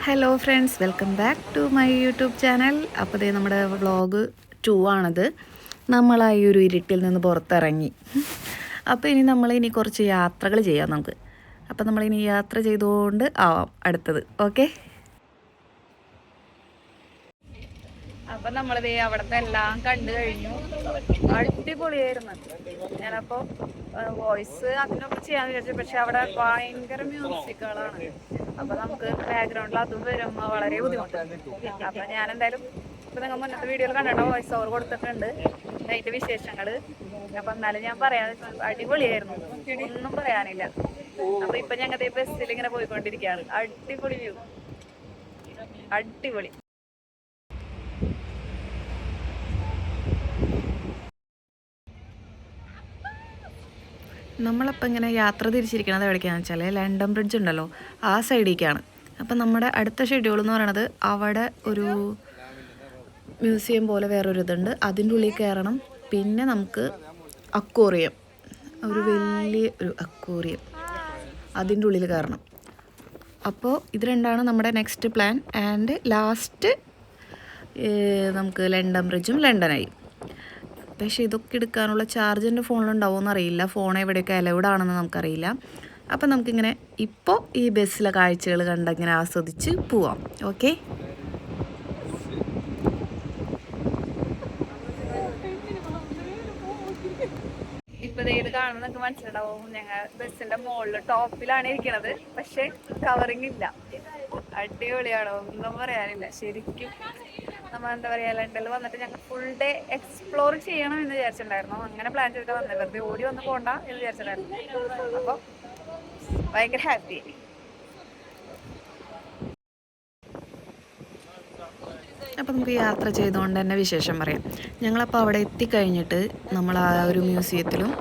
Hello friends, welcome back to my YouTube channel. അപ്പോൾ ഇതേ നമ്മുടെ വ്ളോഗ് 2 ആണത്. നമ്മളായി ഒരു ഇരുട്ടിൽ നിന്ന് പുറത്തിറങ്ങി. അപ്പോൾ ഇനി കുറച്ച് യാത്രകൾ ചെയ്യാം നമുക്ക്. അപ്പോൾ നമ്മളിനി യാത്ര ചെയ്തുകൊണ്ട് ആവാം അടുത്തത്. ഓക്കെ. അപ്പം നമ്മളിത് അവിടുത്തെ എല്ലാം കണ്ടു കഴിഞ്ഞു. അടിപൊളിയായിരുന്നു. ഞാനപ്പോൾ വോയിസ് അതിനൊക്കെ ചെയ്യാൻ വിചാരിച്ചു, പക്ഷെ അവിടെ ഭയങ്കര മ്യൂസിക്കുകളാണ്. അപ്പം നമുക്ക് ബാക്ക്ഗ്രൗണ്ടിൽ അതും വരുമ്പോൾ വളരെ ബുദ്ധിമുട്ടാണ്. അപ്പം ഞാൻ എന്തായാലും ഇപ്പം നിങ്ങൾ മുന്നത്തെ വീഡിയോയിൽ കണ്ടിട്ട് വോയിസ് ഓവർ കൊടുത്തിട്ടുണ്ട് അതിൻ്റെ വിശേഷങ്ങൾ. അപ്പം എന്നാലും ഞാൻ പറയാൻ അടിപൊളിയായിരുന്നു, ഒന്നും പറയാനില്ല. അപ്പം ഇപ്പം ഞങ്ങളുടെ ബസ്സിൽ ഇങ്ങനെ പോയിക്കൊണ്ടിരിക്കുകയാണ്. അടിപൊളി വ്യൂ, അടിപൊളി. നമ്മളപ്പോൾ ഇങ്ങനെ യാത്ര തിരിച്ചിരിക്കണത് എവിടേക്കാണെന്ന് വെച്ചാൽ ലണ്ടൻ ബ്രിഡ്ജ് ഉണ്ടല്ലോ, ആ സൈഡിലേക്കാണ്. അപ്പം നമ്മുടെ അടുത്ത ഷെഡ്യൂൾ എന്ന് പറയണത് അവിടെ ഒരു മ്യൂസിയം പോലെ വേറൊരു ഇതുണ്ട്, അതിൻ്റെ ഉള്ളിൽ കയറണം. പിന്നെ നമുക്ക് അക്വേറിയം, ഒരു വലിയ ഒരു അക്വേറിയം, അതിൻ്റെ ഉള്ളിൽ കയറണം. അപ്പോൾ ഇത് രണ്ടാണ് നമ്മുടെ നെക്സ്റ്റ് പ്ലാൻ. ആൻഡ് ലാസ്റ്റ് നമുക്ക് ലണ്ടൻ ബ്രിഡ്ജും ലണ്ടനായി. പക്ഷേ ഇതൊക്കെ എടുക്കാനുള്ള ചാർജ് എൻ്റെ ഫോണിലുണ്ടാവുമെന്ന് അറിയില്ല, ഫോൺ എവിടെയൊക്കെ അലൗഡ് ആണെന്ന് നമുക്കറിയില്ല. അപ്പം നമുക്കിങ്ങനെ ഇപ്പോൾ ഈ ബസ്സിലെ കാഴ്ചകൾ കണ്ടിങ്ങനെ ആസ്വദിച്ച് പോവാം. ഓക്കെ. ഇപ്പോൾ ഇത് കാണുമ്പോൾ നിങ്ങൾക്ക് മനസ്സിലുണ്ടാവും, ഞങ്ങൾ ബസ്സിൻ്റെ മുകളിൽ ടോപ്പിലാണ് ഇരിക്കണത്, പക്ഷേ കവറിങ് ഇല്ല. അടിപൊളിയാണോ, ഒന്നും പറയാനില്ല. ശരിക്കും നമ്മൾ എന്താ പറയുക, ലണ്ടനിൽ വന്നിട്ട് ഞങ്ങൾ ഫുൾ ഡേ എക്സ്പ്ലോർ ചെയ്യണം എന്ന് വിചാരിച്ചിട്ടുണ്ടായിരുന്നു. അങ്ങനെ പ്ലാൻ ചെയ്തിട്ട് വന്നത്, വെറുതെ ഓടി വന്ന് പോകണ്ട എന്ന് വിചാരിച്ചിട്ടുണ്ടായിരുന്നു. അപ്പോൾ ഭയങ്കര ഹാപ്പി. അപ്പോൾ നമുക്ക് യാത്ര ചെയ്തുകൊണ്ട് തന്നെ വിശേഷം പറയാം. ഞങ്ങളപ്പോൾ അവിടെ എത്തിക്കഴിഞ്ഞിട്ട് നമ്മൾ ആ ഒരു മ്യൂസിയത്തിലും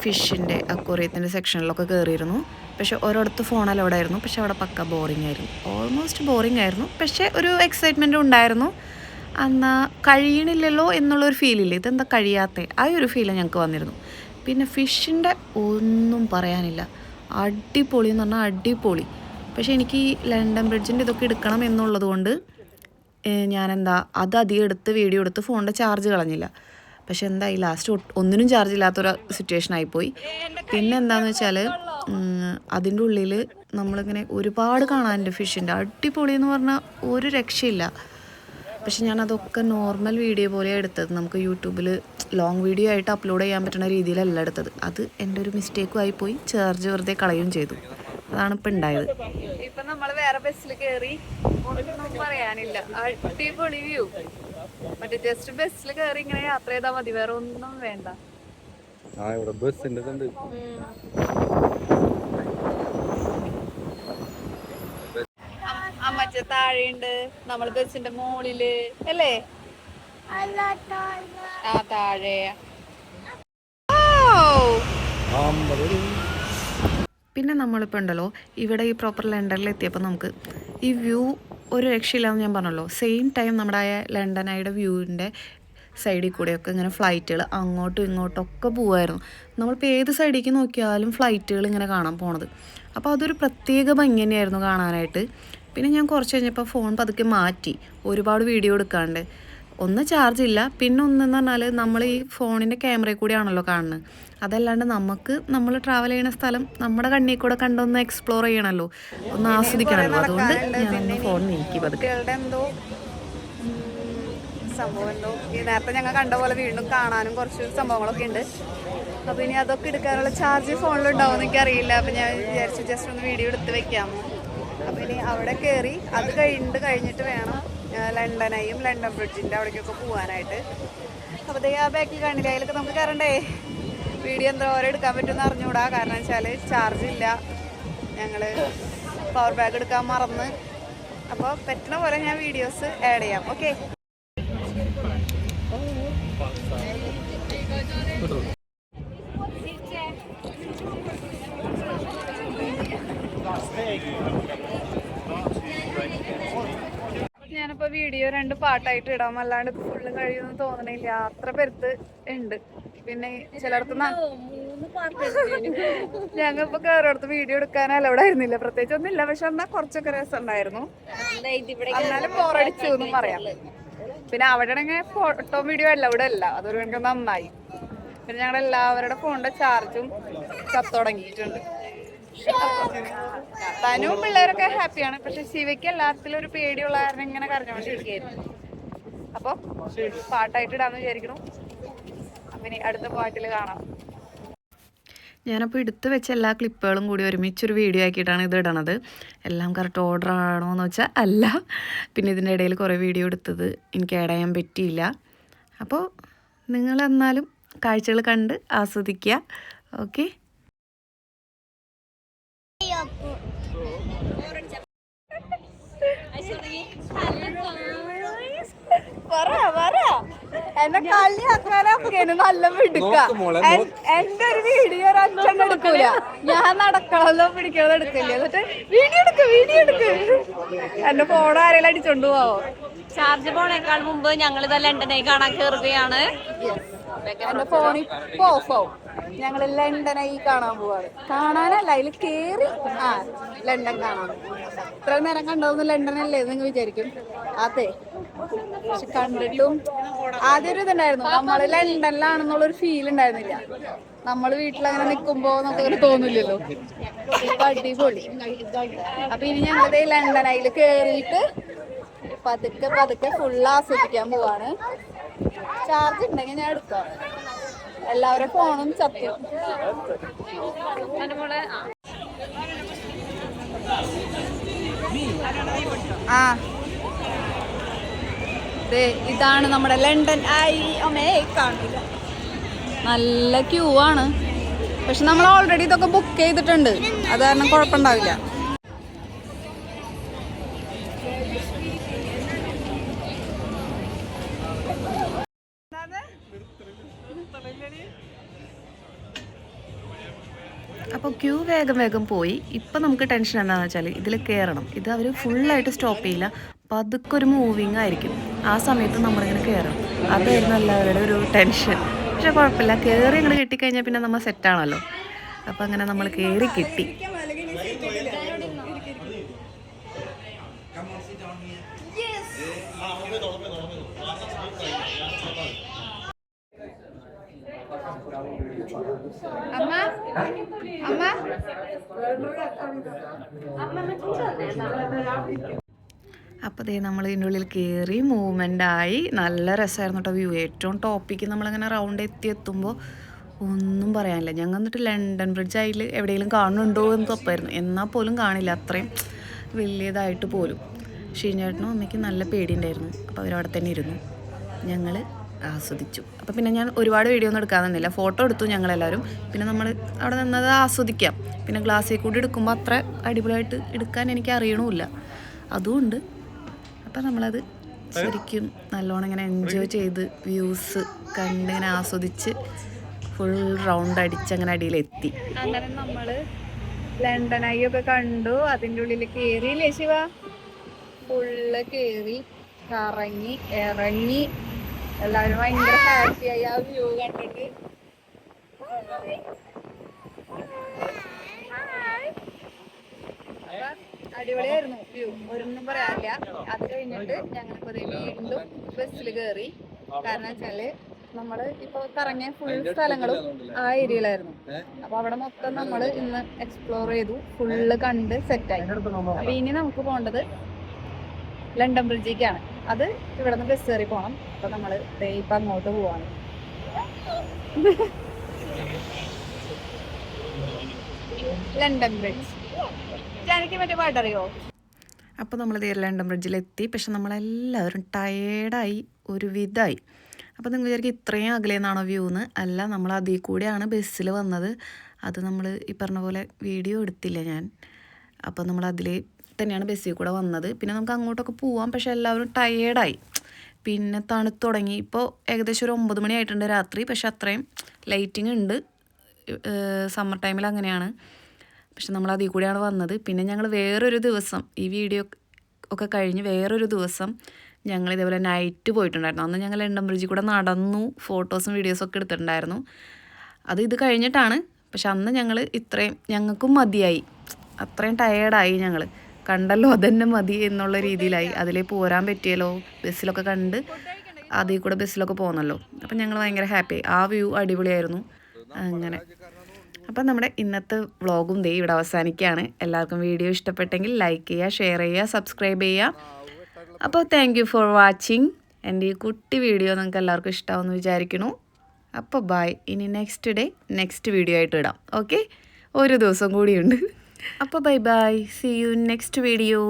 ഫിഷിൻ്റെ അക്വേറിയത്തിൻ്റെ സെക്ഷനിലൊക്കെ കയറിയിരുന്നു. പക്ഷെ ഓരോടത്ത് ഫോൺ അലൗഡ് ആയിരുന്നു, പക്ഷെ അവിടെ പക്ക ബോറിംഗ് ആയിരുന്നു, ഓൾമോസ്റ്റ് ബോറിംഗ് ആയിരുന്നു. പക്ഷേ ഒരു എക്സൈറ്റ്മെൻറ്റും ഉണ്ടായിരുന്നു. എന്നാൽ കഴിയണില്ലല്ലോ എന്നുള്ളൊരു ഫീലില്ല, ഇതെന്താ കഴിയാത്ത ആ ഒരു ഫീൽ ഞങ്ങൾക്ക് വന്നിരുന്നു. പിന്നെ ഫിഷിൻ്റെ ഒന്നും പറയാനില്ല, അടിപൊളി എന്ന് പറഞ്ഞാൽ അടിപൊളി. പക്ഷേ എനിക്ക് ഈ ലണ്ടൻ ബ്രിഡ്ജിൻ്റെ ഇതൊക്കെ എടുക്കണം എന്നുള്ളത് കൊണ്ട് ഞാനെന്താ അത് അധികം എടുത്ത് വീഡിയോ എടുത്ത് ഫോണിൻ്റെ ചാർജ് കളഞ്ഞില്ല. പക്ഷെ എന്തായി, ലാസ്റ്റ് ഒന്നിനും ചാർജ് ഇല്ലാത്തൊരു സിറ്റുവേഷൻ ആയിപ്പോയി. പിന്നെ എന്താണെന്ന് വെച്ചാൽ അതിൻ്റെ ഉള്ളിൽ നമ്മളിങ്ങനെ ഒരുപാട് കാണാനുണ്ട് ഫിഷിൻ്റെ, അടിപൊളി എന്ന് പറഞ്ഞാൽ ഒരു രക്ഷയില്ല. പക്ഷെ ഞാനതൊക്കെ നോർമൽ വീഡിയോ പോലെയാണ് എടുത്തത്, നമുക്ക് യൂട്യൂബിൽ ലോങ് വീഡിയോ ആയിട്ട് അപ്ലോഡ് ചെയ്യാൻ പറ്റുന്ന രീതിയിലല്ല എടുത്തത്. അത് എൻ്റെ ഒരു മിസ്റ്റേക്കും ആയിപ്പോയി, ചാർജ് വെറുതെ കളയുകയും ചെയ്തു. അതാണ് ഇപ്പം ഉണ്ടായത്. ഇപ്പം നമ്മൾ വേറെ ബസ്സിൽ കയറി, ഒന്നും പറയാനില്ല, അടിപൊളി വ്യൂ. മറ്റേ ജസ്റ്റ് ബസ്സിൽ കയറി ഇങ്ങനെ യാത്ര ചെയ്താൽ മതി, വേറെ ഒന്നും വേണ്ട. അമ്മച്ച താഴെയുണ്ട്, നമ്മൾ ബസ്സിന്റെ മുകളില് അല്ലേ? ആ താഴെ. പിന്നെ നമ്മളിപ്പോൾ ഉണ്ടല്ലോ ഇവിടെ ഈ പ്രോപ്പർ ലണ്ടനിൽ എത്തിയപ്പോൾ നമുക്ക് ഈ വ്യൂ ഒരു രക്ഷയില്ലാന്ന് ഞാൻ പറഞ്ഞല്ലോ. സെയിം ടൈം നമ്മുടെ ലണ്ടനായുടെ വ്യൂവിൻ്റെ സൈഡിൽ കൂടെയൊക്കെ ഇങ്ങനെ ഫ്ലൈറ്റുകൾ അങ്ങോട്ടും ഇങ്ങോട്ടൊക്കെ പോവുമായിരുന്നു. നമ്മളിപ്പോൾ ഏത് സൈഡിലേക്ക് നോക്കിയാലും ഫ്ലൈറ്റുകൾ ഇങ്ങനെ കാണാൻ പോണത്. അപ്പോൾ അതൊരു പ്രത്യേക ഭംഗി തന്നെയായിരുന്നു കാണാനായിട്ട്. പിന്നെ ഞാൻ കുറച്ച് കഴിഞ്ഞപ്പോൾ ഫോൺ പതുക്കെ മാറ്റി, ഒരുപാട് വീഡിയോ എടുക്കാണ്ട്. ഒന്ന് ചാർജ് ഇല്ല, പിന്നെ ഒന്നെന്ന് പറഞ്ഞാൽ നമ്മൾ ഈ ഫോണിൻ്റെ ക്യാമറയിൽ കൂടിയാണല്ലോ കാണുന്നത്. അതല്ലാണ്ട് നമ്മൾ ട്രാവൽ ചെയ്യുന്ന സ്ഥലം നമ്മുടെ കണ്ണിൽ കൂടെ കണ്ടൊന്ന് എക്സ്പ്ലോർ ചെയ്യണമല്ലോ, ഒന്ന് ആസ്വദിക്കണമല്ലോ. അതുകൊണ്ട് ഞാനൊന്ന് ഫോൺ നീക്കി പതുക്കെ. എന്തോ സംഭവം എന്തോ ഈ നേരത്തെ ഞങ്ങൾ കണ്ട പോലെ വീണ്ടും കാണാനും കുറച്ച് സംഭവങ്ങളൊക്കെ ഉണ്ട്. അപ്പോൾ ഇനി അതൊക്കെ എടുക്കാനുള്ള ചാർജ് ഫോണിലുണ്ടാവും എന്ന് എനിക്കറിയില്ല. അപ്പോൾ ഞാൻ വിചാരിച്ചു ജസ്റ്റ് ഒന്ന് വീഡിയോ എടുത്ത് വെക്കാമോ. അപ്പോൾ ഇനി അവിടെ കയറി അത് കഴിഞ്ഞിട്ട് വേണം ലണ്ടനെയും ലണ്ടൻ ബ്രിഡ്ജിൻ്റെ അവിടേക്കൊക്കെ പോകാനായിട്ട്. അപ്പോൾ ആ ബാക്കിൽ കാണില്ല, അതിലൊക്കെ നമുക്ക് കയറണ്ടേ. വീഡിയോ എന്തോരം എടുക്കാൻ പറ്റുമെന്ന് അറിഞ്ഞുകൂടാ, കാരണം വെച്ചാൽ ചാർജ് ഇല്ല. ഞങ്ങൾ പവർ ബാങ്ക് എടുക്കാൻ മറന്ന്. അപ്പോൾ പറ്റുന്ന പോലെ ഞാൻ വീഡിയോസ് ആഡ് ചെയ്യാം. ഓക്കെ. ഞാനിപ്പോൾ വീഡിയോ 2 പാർട്ടായിട്ട് ഇടാം, അല്ലാണ്ട് ഫുള്ള് കഴിയുമെന്ന് തോന്നണില്ല, അത്ര പെരുത്ത് ഉണ്ട്. പിന്നെ ചിലയിടത്ത് ഞങ്ങളിപ്പോ കയറിടത്ത് വീഡിയോ എടുക്കാൻ അലൗഡ് ആയിരുന്നില്ല, പ്രത്യേകിച്ച് ഒന്നുമില്ല. പക്ഷെ എന്നാ കുറച്ചൊക്കെ രസം ഉണ്ടായിരുന്നു, എന്നാലും ബോറടിച്ചു എന്നും പറയാം. പിന്നെ അവിടെ ആണെങ്കിൽ ഫോട്ടോ വീഡിയോ അലൗഡ് അല്ല, അതൊരു എനിക്ക് നന്നായി. പിന്നെ ഞങ്ങൾ എല്ലാവരുടെ ഫോണിന്റെ ചാർജും കത്തുടങ്ങിയിട്ടുണ്ട്. തനും പിള്ളേരൊക്കെ ഹാപ്പിയാണ്, പക്ഷെ ശിവയ്ക്ക് എല്ലാത്തിലും ഒരു പേടിയുള്ള കാരണം ഇങ്ങനെ കരഞ്ഞോണ്ടിരിക്കുകയായിരുന്നു. അപ്പൊ പാട്ടായിട്ട് ഇടാന്ന് വിചാരിക്കുന്നു. പിന്നെ അടുത്ത പാട്ടിൽ കാണാം. ഞാനപ്പോൾ എടുത്ത് വെച്ച എല്ലാ ക്ലിപ്പുകളും കൂടി ഒരുമിച്ചൊരു വീഡിയോ ആക്കിയിട്ടാണ് ഇത് ഇടണത്. എല്ലാം കറക്റ്റ് ഓർഡർ ആണോ എന്ന് വെച്ചാൽ അല്ല. പിന്നെ ഇതിൻ്റെ ഇടയിൽ കുറേ വീഡിയോ എടുത്തത് എനിക്ക് ആഡ് ചെയ്യാൻ പറ്റിയില്ല. അപ്പോൾ നിങ്ങളെന്നാലും കാഴ്ചകൾ കണ്ട് ആസ്വദിക്കുക. ഓക്കെ. എന്നെ കളിയാക്കാനൊക്കെ നല്ല വിടുക്ക. എന്റെ ഒരു വീഡിയോ ഒരു അച്ഛൻ എടുക്കൂല, ഞാൻ നടക്കണല്ലോ പിടിക്കണത് എടുക്കില്ല. എന്നിട്ട് വീഡിയോ എടുക്ക്. എന്റെ ഫോൺ ആരെങ്കിലും അടിച്ചോണ്ട് പോവോ? ചാർജ് പോണേക്കാൾ മുമ്പ് ഞങ്ങൾ ഇത് ലണ്ടനായി കാണാൻ കയറുകയാണ്. എന്റെ ഫോൺ ഇപ്പൊ ഓഫ് ആവും. ഞങ്ങള് ലണ്ടനായി കാണാൻ പോവാണ്. കാണാനല്ല, അതിൽ കേറി ലണ്ടൻ കാണാൻ. ഇത്ര നേരം കണ്ടതൊന്നും ലണ്ടനല്ലേ നിങ്ങൾ വിചാരിക്കും. അതെ, പക്ഷെ കണ്ടിട്ടും ആദ്യം ഒരു ഇതുണ്ടായിരുന്നു, നമ്മള് ലണ്ടനിലാണെന്നുള്ളൊരു ഫീൽ ഉണ്ടായിരുന്നില്ല. നമ്മള് വീട്ടിലങ്ങനെ നിക്കുമ്പോ നമുക്കങ്ങനെ തോന്നില്ലല്ലോ. ഇപ്പൊ അടിപൊളി. അപ്പൊ ഇനി ഞങ്ങളിത് ലണ്ടനായില് കേറിയിട്ട് പതുക്കെ ഫുള്ള് ആസ്വദിക്കാൻ പോവാണ്. ചാർജ് ഉണ്ടെങ്കിൽ ഞാൻ എടുക്കാം. എല്ലാവരുടെ ഫോണും ചത്തു. ഇതാണ് നമ്മുടെ ലണ്ടൻ കാണില്ല. നല്ല ക്യൂ ആണ്, പക്ഷെ നമ്മൾ ഓൾറെഡി ഇതൊക്കെ ബുക്ക് ചെയ്തിട്ടുണ്ട്, അത് കാരണം കുഴപ്പമുണ്ടാവില്ല. അപ്പോൾ ക്യൂ വേഗം പോയി. ഇപ്പം നമുക്ക് ടെൻഷൻ എന്താണെന്ന് വെച്ചാൽ ഇതിൽ കയറണം. ഇത് അവർ ഫുള്ളായിട്ട് സ്റ്റോപ്പ് ചെയ്യില്ല, പതുക്കെ ഒരു മൂവിങ് ആയിരിക്കും. ആ സമയത്ത് നമ്മളിങ്ങനെ കയറണം. അതായിരുന്നു എല്ലാവരുടെ ഒരു ടെൻഷൻ. പക്ഷെ കുഴപ്പമില്ല, കയറി ഇങ്ങോട്ട് കിട്ടിക്കഴിഞ്ഞാൽ പിന്നെ നമ്മൾ സെറ്റാണല്ലോ. അപ്പം അങ്ങനെ നമ്മൾ കയറി കിട്ടി. അപ്പോൾ ദേ നമ്മൾ ഇതിൻ്റെ ഉള്ളിൽ കയറി മൂവ്മെൻ്റായി. നല്ല രസമായിരുന്നു കേട്ടോ വ്യൂ. ഏറ്റവും ടോപ്പിക്ക് നമ്മളങ്ങനെ റൗണ്ട് എത്തുമ്പോൾ ഒന്നും പറയാനില്ല. ഞങ്ങൾ എന്നിട്ട് ലണ്ടൻ ബ്രിഡ്ജ് അതിൽ എവിടെയെങ്കിലും കാണുന്നുണ്ടോ എന്ന് തപ്പായിരുന്നു, എന്നാൽ പോലും കാണില്ല, അത്രയും വലിയതായിട്ട് പോലും. ഷീനേട്ടനും അമ്മയ്ക്ക് നല്ല പേടിയുണ്ടായിരുന്നു. അപ്പോൾ അവരവിടെ തന്നെ ഇരുന്നു, ഞങ്ങൾ ആസ്വദിച്ചു. അപ്പോൾ പിന്നെ ഞാൻ ഒരുപാട് വീഡിയോ ഒന്നും എടുക്കാൻ തന്നില്ല, ഫോട്ടോ എടുത്തു ഞങ്ങളെല്ലാവരും. പിന്നെ നമ്മൾ അവിടെ നിന്നത് ആസ്വദിക്കാം. പിന്നെ ഗ്ലാസ്സിൽ കൂടി എടുക്കുമ്പോൾ അത്ര അടിപൊളിയായിട്ട് എടുക്കാൻ എനിക്ക് അറിയണമില്ല, അതുകൊണ്ട് അപ്പോൾ നമ്മളത് ശരിക്കും നല്ലോണം ഇങ്ങനെ എൻജോയ് ചെയ്ത് വ്യൂസ് കണ്ടിങ്ങനെ ആസ്വദിച്ച് ഫുൾ റൗണ്ട് അടിച്ച് അങ്ങനെ അടിയിലെത്തി. അങ്ങനെ നമ്മൾ ലണ്ടൻ ഐ ഒക്കെ കണ്ടു. അതിൻ്റെ ഉള്ളിൽ കയറിയില്ലേ ശിവ? ഫുള്ള് കയറി കറങ്ങി ഇറങ്ങി എല്ലാവരും ഭയങ്കര ഹാപ്പിയായി ആ വ്യൂ കണ്ടിട്ട്. അടിപൊളിയായിരുന്നു വ്യൂ, ഒരൊന്നും പറയാനില്ല. അത് കഴിഞ്ഞിട്ട് ഞങ്ങളിപ്പോ വീണ്ടും ബസ്സിൽ കയറി. കാരണം വെച്ചാല് നമ്മള് ഇപ്പൊ കറങ്ങിയ ഫുൾ സ്ഥലങ്ങളും ആ ഏരിയയിലായിരുന്നു. അപ്പൊ അവിടെ മൊത്തം നമ്മൾ ഇന്ന് എക്സ്പ്ലോർ ചെയ്തു, ഫുള്ള് കണ്ട് സെറ്റായി. അപ്പൊ ഇനി നമുക്ക് പോകേണ്ടത് ലണ്ടൻ ബ്രിഡ്ജിലേക്കാണ്. അത് ഇവിടെ നിന്ന് ബസ് കയറി പോകണം. അപ്പൊ നമ്മള് ഇപ്പൊ അങ്ങോട്ട് പോവാണ്. ലണ്ടൻ ബ്രിഡ്ജ് എനിക്ക് മറ്റേ പാട്ടറിയോ? അപ്പോൾ നമ്മൾ ലണ്ടൻ ബ്രിഡ്ജിലെത്തി. പക്ഷെ നമ്മളെല്ലാവരും ടയേർഡായി, ഒരു വിധമായി. അപ്പോൾ നിങ്ങൾ വിചാരിക്കും ഇത്രയും അകലെന്നാണോ വ്യൂ എന്ന്? അല്ല, നമ്മൾ അതിൽ കൂടെയാണ് ബസ്സിൽ വന്നത്. അത് നമ്മൾ ഈ പറഞ്ഞ പോലെ വീഡിയോ എടുത്തില്ല ഞാൻ. അപ്പോൾ നമ്മൾ അതിൽ തന്നെയാണ് ബസ്സിൽ കൂടെ വന്നത്. പിന്നെ നമുക്ക് അങ്ങോട്ടൊക്കെ പോവാം, പക്ഷെ എല്ലാവരും ടയേർഡായി. പിന്നെ തണുത്ത് തുടങ്ങി. ഇപ്പോൾ ഏകദേശം ഒരു 9 മണി ആയിട്ടുണ്ട് രാത്രി. പക്ഷെ അത്രയും ലൈറ്റിംഗ് ഉണ്ട്, സമ്മർ ടൈമിൽ അങ്ങനെയാണ്. പക്ഷെ നമ്മൾ അതിൽ കൂടെയാണ് വന്നത്. പിന്നെ ഞങ്ങൾ വേറൊരു ദിവസം, ഈ വീഡിയോ ഒക്കെ കഴിഞ്ഞ് വേറൊരു ദിവസം ഞങ്ങൾ ഇതേപോലെ നൈറ്റ് പോയിട്ടുണ്ടായിരുന്നു. അന്ന് ഞങ്ങൾ ലണ്ടൻ ബ്രിഡ്ജിൽ കൂടെ നടന്നു, ഫോട്ടോസും വീഡിയോസും ഒക്കെ എടുത്തിട്ടുണ്ടായിരുന്നു. അത് ഇത് കഴിഞ്ഞിട്ടാണ്. പക്ഷെ അന്ന് ഞങ്ങൾ ഞങ്ങൾക്കും മതിയായി, അത്രയും ടയേർഡായി ഞങ്ങൾ. കണ്ടല്ലോ അതന്നെ മതി എന്നുള്ള രീതിയിലായി. അതിലേ പോരാൻ പറ്റിയല്ലോ, ബസ്സിലൊക്കെ കണ്ട് അതിൽ കൂടെ ബസ്സിലൊക്കെ പോകുന്നല്ലോ. അപ്പം ഞങ്ങൾ ഭയങ്കര ഹാപ്പിയായി. ആ വ്യൂ അടിപൊളിയായിരുന്നു. അങ്ങനെ അപ്പം നമ്മുടെ ഇന്നത്തെ വ്ളോഗും ദേ ഇവിടെ അവസാനിക്കുകയാണ്. എല്ലാവർക്കും വീഡിയോ ഇഷ്ടപ്പെട്ടെങ്കിൽ ലൈക്ക് ചെയ്യുക, ഷെയർ ചെയ്യുക, സബ്സ്ക്രൈബ് ചെയ്യുക. അപ്പോൾ താങ്ക് യു ഫോർ വാച്ചിങ്. എൻ്റെ ഈ കുട്ടി വീഡിയോ നിങ്ങൾക്ക് എല്ലാവർക്കും ഇഷ്ടമാവുമെന്ന് വിചാരിക്കുന്നു. അപ്പോൾ ബൈ. ഇനി നെക്സ്റ്റ് വീഡിയോ ആയിട്ട് ഇടാം. ഓക്കെ, ഒരു ദിവസം കൂടിയുണ്ട്. അപ്പോൾ bye bye, see you next video.